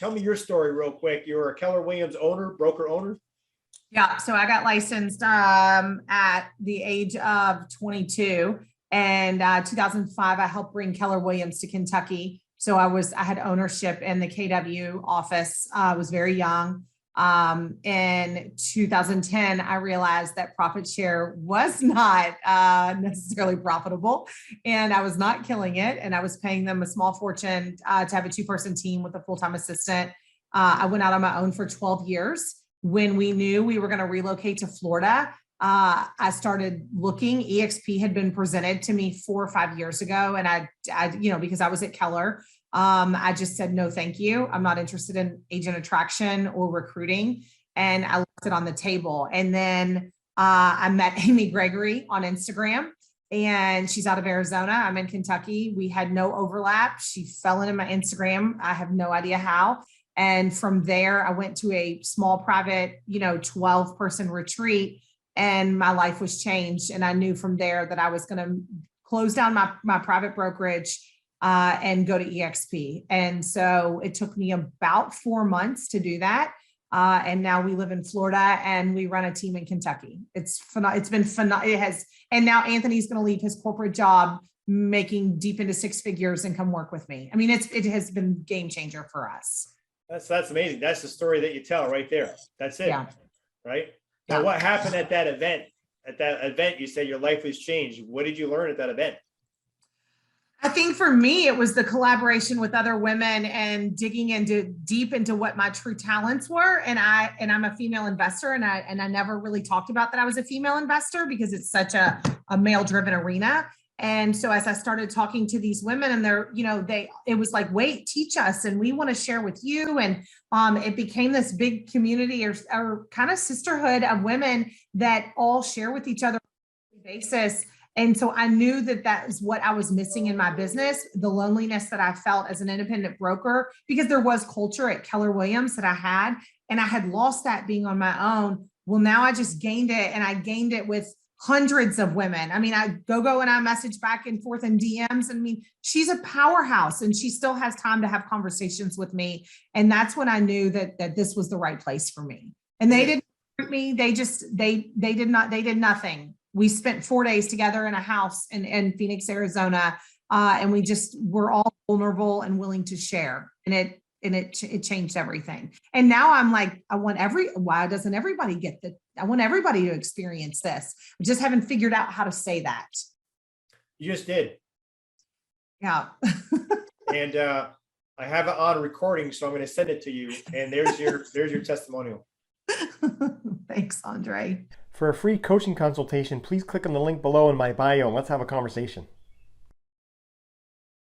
tell me your story real quick. You were a Keller Williams owner, broker owner. Yeah, so I got licensed at the age of 22, and 2005 I helped bring Keller Williams to Kentucky. So I had ownership in the KW office. I was very young. In 2010, I realized that profit share was not necessarily profitable, and I was not killing it. And I was paying them a small fortune to have a two-person team with a full-time assistant. I went out on my own for 12 years. When we knew we were going to relocate to Florida, I started looking. EXP had been presented to me 4 or 5 years ago. And I because I was at Keller, I just said, no, thank you. I'm not interested in agent attraction or recruiting. And I left it on the table. And then I met Amy Gregory on Instagram, and she's out of Arizona. I'm in Kentucky. We had no overlap. She fell into my Instagram. I have no idea how. And from there, I went to a small private, 12-person retreat, and my life was changed. And I knew from there that I was going to close down my private brokerage and go to EXP. And so it took me about 4 months to do that. And now we live in Florida and we run a team in Kentucky. It's been phenomenal. And now Anthony's going to leave his corporate job, making deep into 6 figures, and come work with me. I mean, it has been game changer for us. That's amazing. That's the story that you tell right there. That's it. Yeah. Right. Now, what happened at that event? At that event, you said your life was changed. What did you learn at that event? I think for me, it was the collaboration with other women and digging deep into what my true talents were. And I'm a female investor, and I never really talked about that I was a female investor because it's such a male driven arena. And so as I started talking to these women, and it was like, wait, teach us, and we want to share with you. And it became this big community or kind of sisterhood of women that all share with each other on a daily basis. And so I knew that is what I was missing in my business, the loneliness that I felt as an independent broker, because there was culture at Keller Williams that I had, and I had lost that being on my own. Well, now I just gained it, and I gained it with hundreds of women. I mean, I go and I message back and forth in DMs. I mean, she's a powerhouse, and she still has time to have conversations with me. And that's when I knew that this was the right place for me. And they didn't hurt me. They did nothing. We spent 4 days together in a house in Phoenix, Arizona. And we're all vulnerable and willing to share. And it changed everything. And now I'm like, why doesn't everybody get that? I want everybody to experience this. I just haven't figured out how to say that. You just did. Yeah. And I have it on recording, so I'm going to send it to you. And there's your testimonial. Thanks, Andre. For a free coaching consultation, please click on the link below in my bio and let's have a conversation.